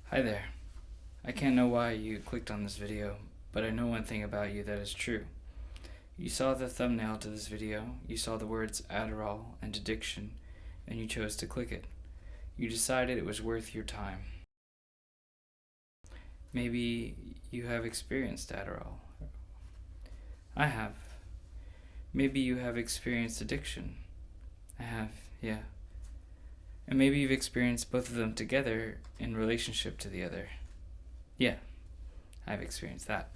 Hi there. I can't know why you clicked on this video, but I know one thing about you that is true. You saw the thumbnail to this video, you saw the words Adderall and addiction, and you chose to click it. You decided it was worth your time. Maybe you have experienced Adderall. I have. Maybe you have experienced addiction. I have, yeah. And maybe you've experienced both of them together in relationship to the other. Yeah, I've experienced that.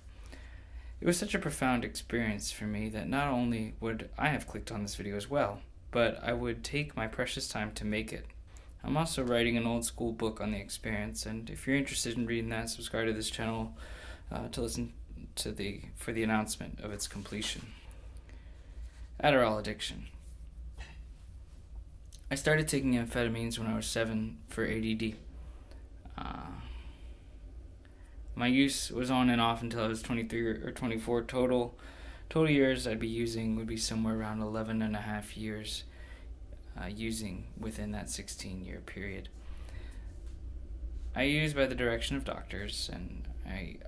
It was such a profound experience for me that not only would I have clicked on this video as well, but I would take my precious time to make it. I'm also writing an old school book on the experience, and if you're interested in reading that, subscribe to this channel to listen to for the announcement of its completion. Adderall addiction. I started taking amphetamines when I was 7 for ADD. My use was on and off until I was 23 or 24 total. Total years I'd be using would be somewhere around 11 and a half years using within that 16-year period. I used by the direction of doctors, and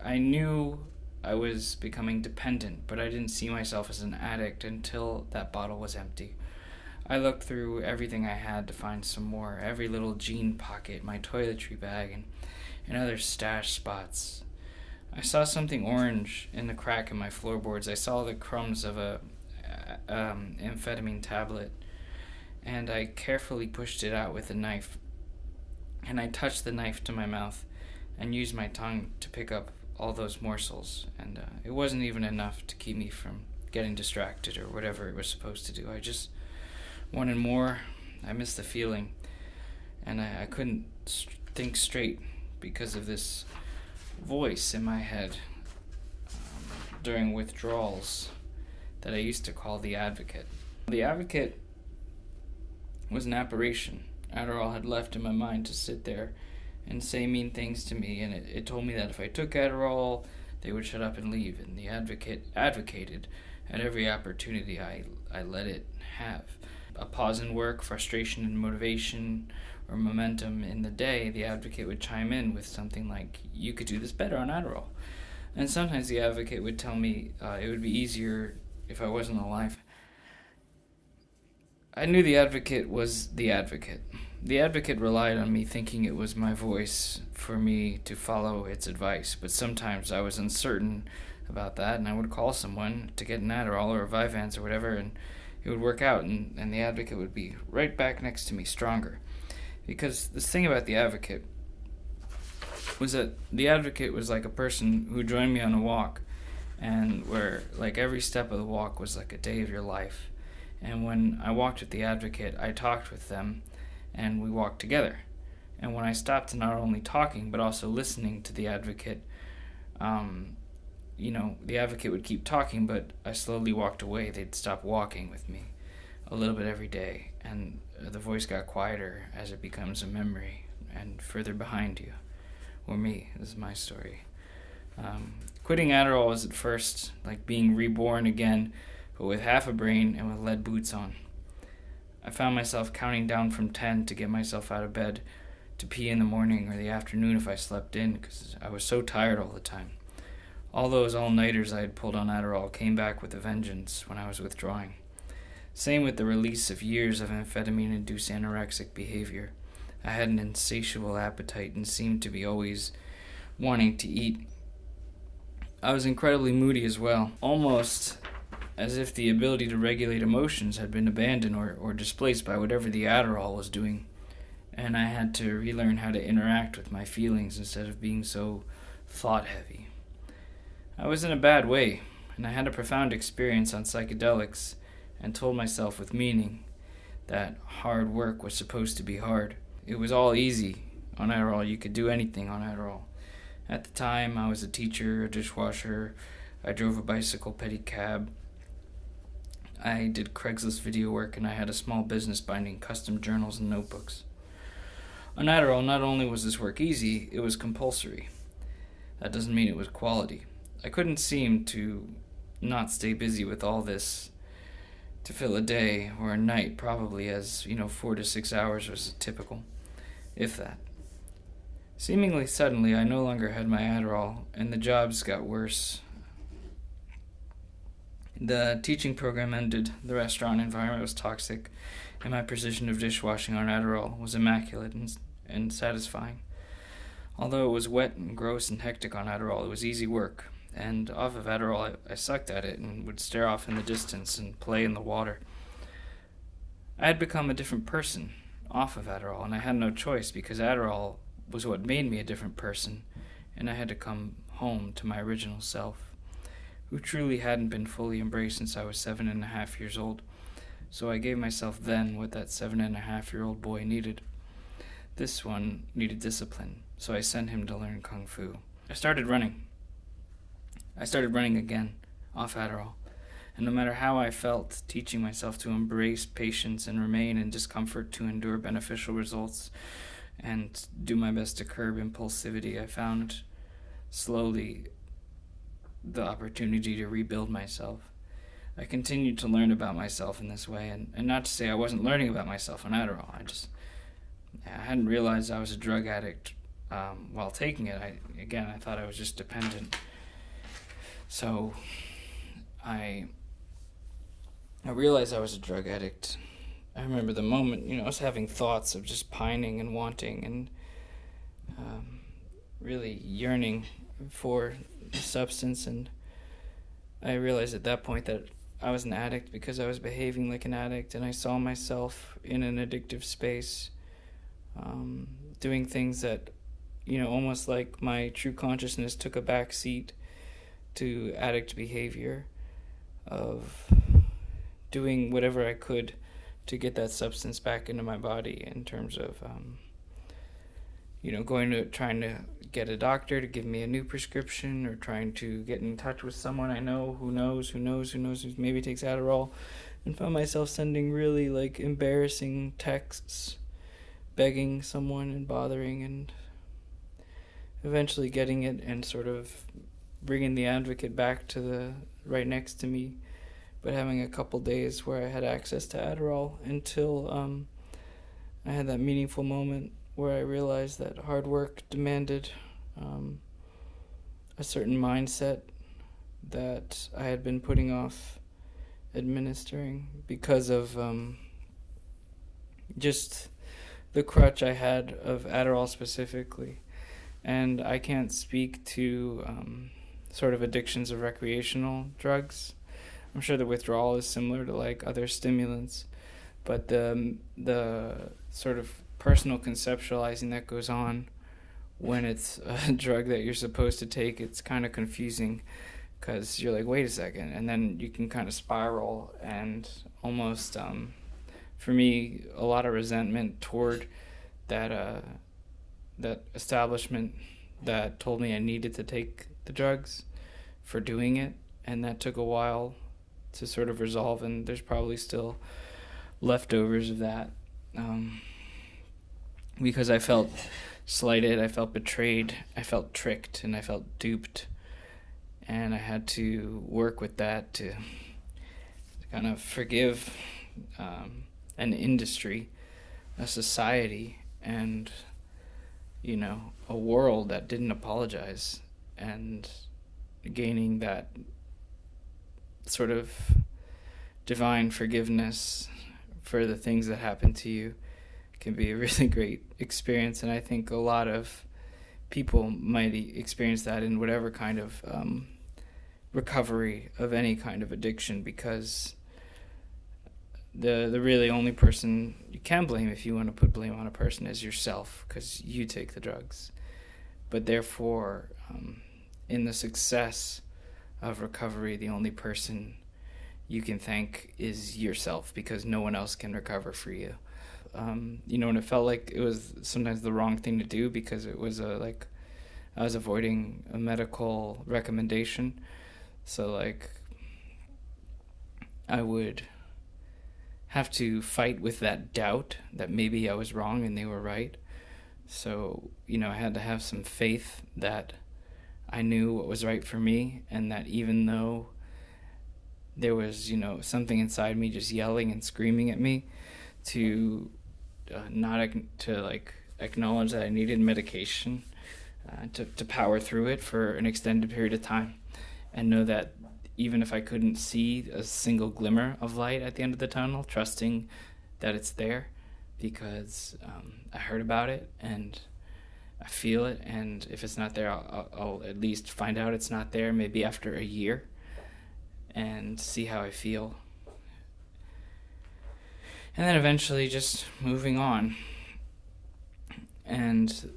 I knew I was becoming dependent, but I didn't see myself as an addict until that bottle was empty. I looked through everything I had to find some more, every little jean pocket, my toiletry bag, and other stash spots. I saw something orange in the crack in my floorboards. I saw the crumbs of a amphetamine tablet, and I carefully pushed it out with a knife. And I touched the knife to my mouth and used my tongue to pick up all those morsels. And it wasn't even enough to keep me from getting distracted or whatever it was supposed to do. I just wanted more. I missed the feeling, and I couldn't think straight because of this voice in my head during withdrawals that I used to call the advocate. The advocate was an apparition Adderall had left in my mind to sit there and say mean things to me, and it told me that if I took Adderall, they would shut up and leave, and the advocate advocated at every opportunity I let it have. A pause in work, frustration and motivation, or momentum in the day, the advocate would chime in with something like, "You could do this better on Adderall." And sometimes the advocate would tell me it would be easier if I wasn't alive. I knew the advocate was the advocate. The advocate relied on me thinking it was my voice for me to follow its advice, but sometimes I was uncertain about that, and I would call someone to get an Adderall or a Vyvanse or whatever, and it would work out, and the advocate would be right back next to me, stronger. Because the thing about the advocate was that the advocate was like a person who joined me on a walk, and where like every step of the walk was like a day of your life. And when I walked with the advocate, I talked with them, and we walked together. And when I stopped to not only talking but also listening to the advocate, the advocate would keep talking, but I slowly walked away. They'd stop walking with me a little bit every day, and the voice got quieter as it becomes a memory and further behind you, or me. This is my story. Quitting Adderall was at first like being reborn again, but with half a brain and with lead boots on. I found myself counting down from 10 to get myself out of bed to pee in the morning or the afternoon if I slept in, because I was so tired all the time. All those all-nighters I had pulled on Adderall came back with a vengeance when I was withdrawing. Same with the release of years of amphetamine-induced anorexic behavior. I had an insatiable appetite and seemed to be always wanting to eat. I was incredibly moody as well, almost as if the ability to regulate emotions had been abandoned or displaced by whatever the Adderall was doing, and I had to relearn how to interact with my feelings instead of being so thought-heavy. I was in a bad way, and I had a profound experience on psychedelics and told myself with meaning that hard work was supposed to be hard. It was all easy on Adderall. You could do anything on Adderall. At the time, I was a teacher, a dishwasher, I drove a bicycle pedicab, I did Craigslist video work, and I had a small business binding custom journals and notebooks. On Adderall, not only was this work easy, it was compulsory. That doesn't mean it was quality. I couldn't seem to not stay busy with all this to fill a day or a night, probably as 4 to 6 hours was typical, if that. Seemingly suddenly, I no longer had my Adderall, and the jobs got worse. The teaching program ended, the restaurant environment was toxic, and my position of dishwashing on Adderall was immaculate and satisfying. Although it was wet and gross and hectic on Adderall, it was easy work, and off of Adderall, I sucked at it and would stare off in the distance and play in the water. I had become a different person off of Adderall, and I had no choice because Adderall was what made me a different person, and I had to come home to my original self, who truly hadn't been fully embraced since I was 7.5 years old. So I gave myself then what that 7.5-year-old boy needed. This one needed discipline, so I sent him to learn Kung Fu. I started running again, off Adderall. And no matter how I felt, teaching myself to embrace patience and remain in discomfort to endure beneficial results and do my best to curb impulsivity, I found slowly the opportunity to rebuild myself. I continued to learn about myself in this way, and not to say I wasn't learning about myself on Adderall. I hadn't realized I was a drug addict while taking it. I thought I was just dependent. So I realized I was a drug addict. I remember the moment, I was having thoughts of just pining and wanting and really yearning for the substance, and I realized at that point that I was an addict because I was behaving like an addict, and I saw myself in an addictive space, doing things that, almost like my true consciousness took a back seat to addict behavior, of doing whatever I could to get that substance back into my body, in terms of trying to get a doctor to give me a new prescription, or trying to get in touch with someone I know who maybe takes Adderall, and found myself sending really embarrassing texts, begging someone and bothering, and eventually getting it and sort of bringing the advocate back to the right next to me, but having a couple days where I had access to Adderall until I had that meaningful moment where I realized that hard work demanded a certain mindset that I had been putting off administering because of just the crutch I had of Adderall specifically. And I can't speak to sort of addictions of recreational drugs. I'm sure the withdrawal is similar to other stimulants, but the sort of personal conceptualizing that goes on when it's a drug that you're supposed to take, it's kind of confusing, because you're like, wait a second, and then you can kind of spiral, and almost for me, a lot of resentment toward that establishment that told me I needed to take the drugs for doing it, and that took a while to sort of resolve, and there's probably still leftovers of that, because I felt slighted, I felt betrayed, I felt tricked, and I felt duped, and I had to work with that to kind of forgive an industry, a society, and a world that didn't apologize, and gaining that sort of divine forgiveness for the things that happen to you can be a really great experience. And I think a lot of people might experience that in whatever kind of recovery of any kind of addiction, because the really only person you can blame, if you want to put blame on a person, is yourself, because you take the drugs. But therefore, in the success of recovery, the only person you can thank is yourself, because no one else can recover for you. And it felt like it was sometimes the wrong thing to do, because it was I was avoiding a medical recommendation. So I would have to fight with that doubt that maybe I was wrong and they were right. So, I had to have some faith that I knew what was right for me, and that even though there was, something inside me just yelling and screaming at me to acknowledge that I needed medication, to power through it for an extended period of time, and know that even if I couldn't see a single glimmer of light at the end of the tunnel, trusting that it's there, because I heard about it and I feel it, and if it's not there, I'll at least find out it's not there, maybe after a year, and see how I feel. And then eventually just moving on. And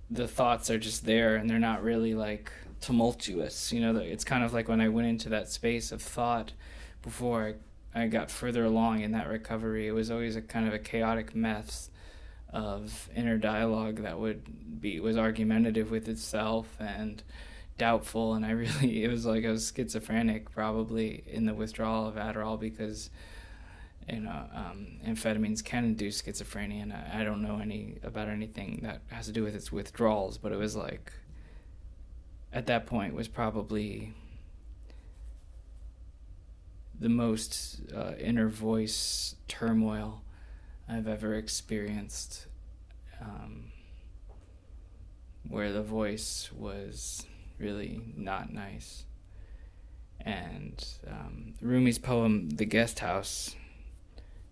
the thoughts are just there, and they're not really like tumultuous. It's kind of like when I went into that space of thought before I got further along in that recovery, it was always a kind of a chaotic mess of inner dialogue that was argumentative with itself and doubtful, and it was like I was schizophrenic probably in the withdrawal of Adderall, because amphetamines can induce schizophrenia, and I don't know about anything that has to do with its withdrawals, but it was like at that point was probably the most inner voice turmoil I've ever experienced, where the voice was really not nice. And Rumi's poem, The Guest House,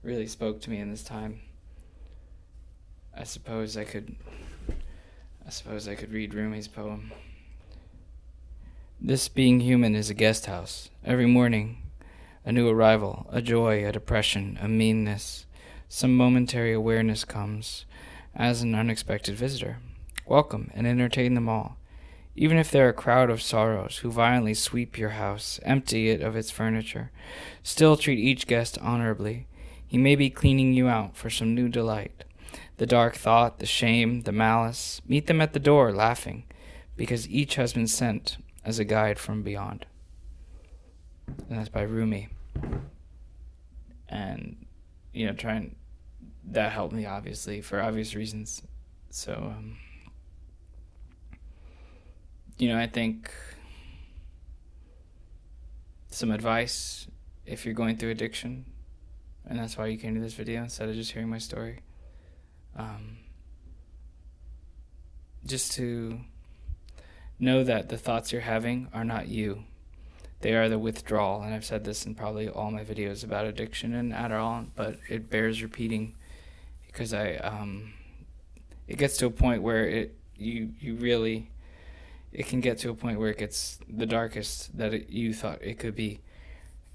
really spoke to me in this time. I suppose I could read Rumi's poem. This being human is a guest house. Every morning, a new arrival, a joy, a depression, a meanness. Some momentary awareness comes as an unexpected visitor. Welcome and entertain them all. Even if they're a crowd of sorrows who violently sweep your house, empty it of its furniture, still treat each guest honorably. He may be cleaning you out for some new delight. The dark thought, the shame, the malice, meet them at the door laughing, because each has been sent as a guide from beyond. And that's by Rumi. And, that helped me, obviously, for obvious reasons. So, I think some advice if you're going through addiction, and that's why you came to this video instead of just hearing my story. Just to know that the thoughts you're having are not you. They are the withdrawal, and I've said this in probably all my videos about addiction and Adderall, but it bears repeating, because it gets to a point where it can get to a point where it gets the darkest that you thought it could be.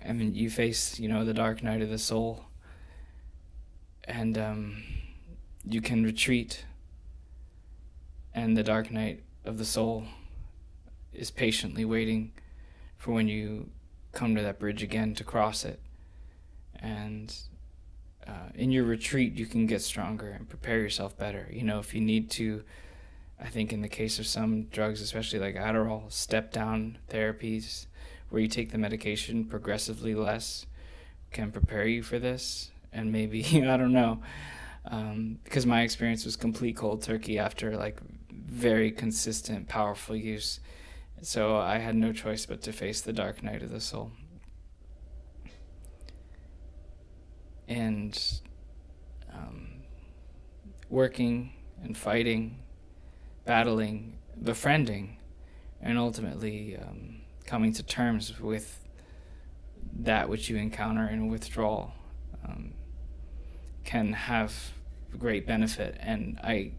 I mean, you face, the dark night of the soul, and you can retreat, and the dark night of the soul is patiently waiting for when you come to that bridge again to cross it. And in your retreat, you can get stronger and prepare yourself better. If you need to, I think in the case of some drugs, especially like Adderall, step down therapies where you take the medication progressively less can prepare you for this. And maybe, I don't know, because my experience was complete cold turkey after like very consistent, powerful use. So I had no choice but to face the dark night of the soul. And working and fighting, battling, befriending, and ultimately coming to terms with that which you encounter in withdrawal can have great benefit. And I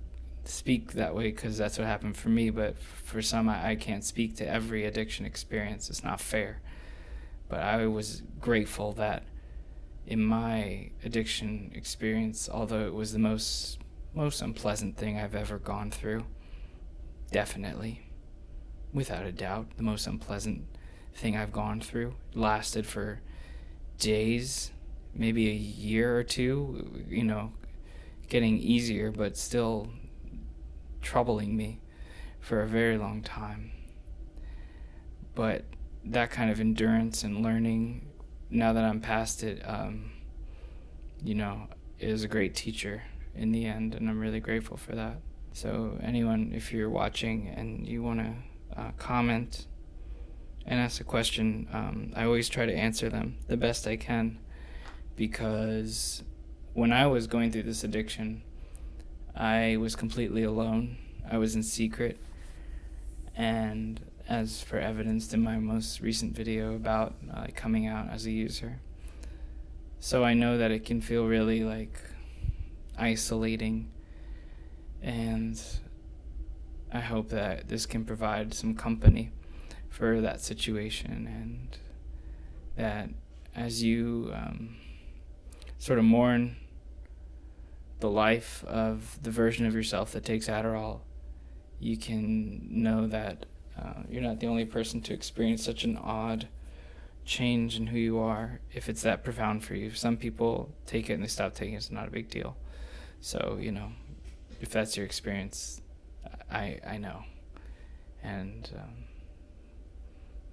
speak that way because that's what happened for me, but for some I can't speak to every addiction experience. It's not fair. But I was grateful that in my addiction experience, although it was the most unpleasant thing I've ever gone through, definitely, without a doubt, the most unpleasant thing I've gone through, lasted for days, maybe a year or two, getting easier, but still troubling me for a very long time. But that kind of endurance and learning, now that I'm past it, is a great teacher in the end, and I'm really grateful for that. So anyone, if you're watching and you want to comment and ask a question, I always try to answer them the best I can, because when I was going through this addiction, I was completely alone. I was in secret. and as for evidenced in my most recent video about coming out as a user. So I know that it can feel really like isolating, and I hope that this can provide some company for that situation, and that as you sort of mourn the life of the version of yourself that takes Adderall, you can know that you're not the only person to experience such an odd change in who you are, if it's that profound for you. Some people take it and they stop taking it. It's not a big deal. So, if that's your experience, I know. And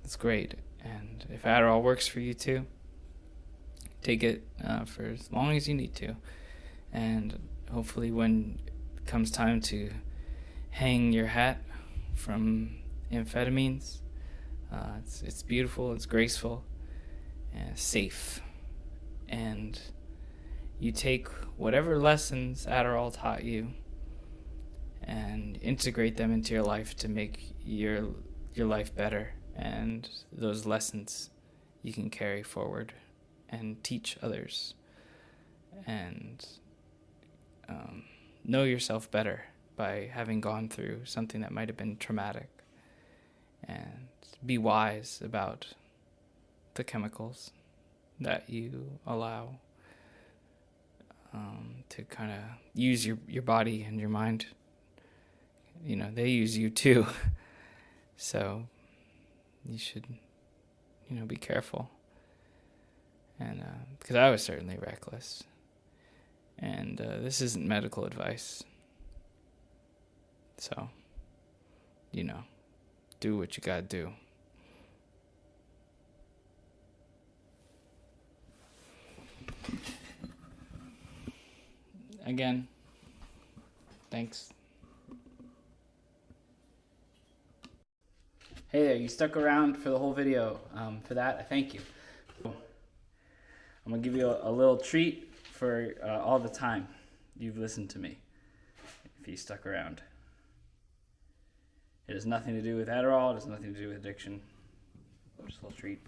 it's great. And if Adderall works for you too, take it for as long as you need to. And hopefully when it comes time to hang your hat from amphetamines, it's beautiful, it's graceful, and safe. And you take whatever lessons Adderall taught you and integrate them into your life to make your life better. And those lessons you can carry forward and teach others, and know yourself better by having gone through something that might have been traumatic, and be wise about the chemicals that you allow to kind of use your body and your mind. They use you too. So you should, be careful. And because I was certainly reckless. And this isn't medical advice. So, do what you gotta do. Again, thanks. Hey there, you stuck around for the whole video. For that, I thank you. I'm gonna give you a little treat for all the time you've listened to me, if you stuck around. It has nothing to do with Adderall, it has nothing to do with addiction. Just a little treat.